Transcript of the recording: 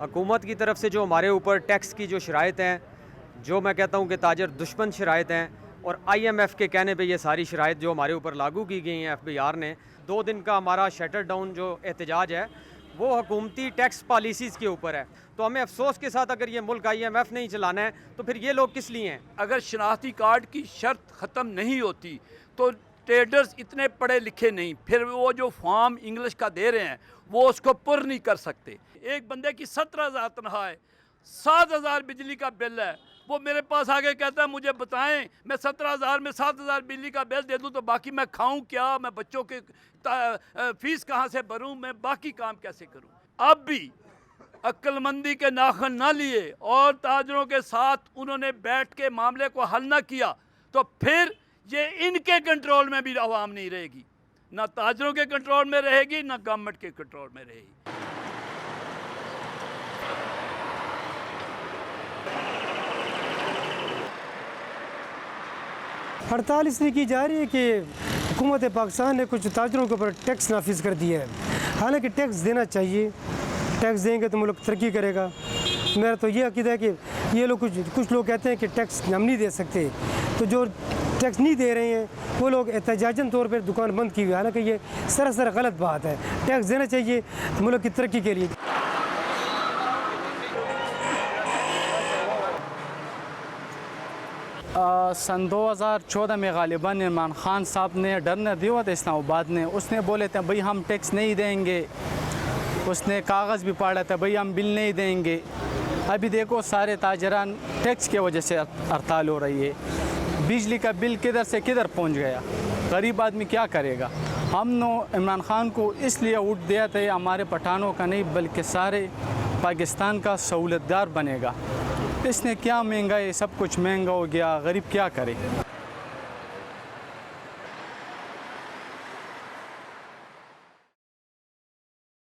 हुकूमत की तरफ से जो हमारे ऊपर टैक्स की जो शराइत हैं, जो मैं कहता हूँ कि ताजर दुश्मन शराइत हैं, और IMF के कहने पे ये सारी शराइत जो हमारे ऊपर लागू की गई हैं FBR ने, 2 दिन का हमारा शटर डाउन जो एहतजाज है वो हुकूमती टैक्स पॉलिसीज़ के ऊपर है। तो हमें अफसोस के साथ अगर ये मुल्क IMF नहीं चलाना है तो फिर ये लोग किस लिए हैं? अगर शनाख्ती कार्ड की शर्त ख़त्म नहीं होती तो ट्रेडर्स इतने पढ़े लिखे नहीं, फिर वो जो फॉर्म इंग्लिश का दे रहे हैं वो उसको पुर नहीं कर सकते। एक बंदे की 17,000 तनख्वाह है, 7,000 बिजली का बिल है, वो मेरे पास आके कहता है मुझे बताएं मैं 17,000 में 7,000 बिजली का बिल दे दूं तो बाकी मैं खाऊं क्या, मैं बच्चों के फीस कहाँ से भरूं, मैं बाकी काम कैसे करूं। अब भी अक्लमंदी के नाखन ना लिए और ताजरों के साथ उन्होंने बैठ के मामले को हल ना किया तो फिर ये इनके कंट्रोल में भी आवाम नहीं रहेगी, ना ताजरों के कंट्रोल में रहेगी ना गवर्नमेंट के कंट्रोल में रहेगी। हड़ताल इसलिए की जा रही है कि हुकूमत पाकिस्तान ने कुछ ताजरों के ऊपर टैक्स नाफिज कर दिया है। हालांकि टैक्स देना चाहिए, टैक्स देंगे तो मुल्क तरक्की करेगा। मेरा तो ये अकीदा है कि ये लोग कुछ लोग कहते हैं कि टैक्स हम नहीं दे सकते, तो जो टैक्स नहीं दे रहे हैं वो लोग एहतजाजन तौर पर दुकान बंद की हुई है। हालांकि ये सरासर गलत बात है, टैक्स देना चाहिए मुल्क की तरक्की के लिए। सन 2014 में गालिबन इमरान खान साहब ने डरना दिया हुआ था इस्लामाबाद ने, उसने बोले थे भाई हम टैक्स नहीं देंगे, उसने कागज़ भी पाड़ा था भाई हम बिल नहीं देंगे। अभी देखो सारे ताजरान टैक्स की वजह से हड़ताल हो रही है। बिजली का बिल किधर से किधर पहुंच गया, गरीब आदमी क्या करेगा। हमने इमरान खान को इसलिए वोट दिया था, हमारे पठानों का नहीं बल्कि सारे पाकिस्तान का सहूलतदार बनेगा। इसने क्या महंगाई, सब कुछ महंगा हो गया, गरीब क्या करे।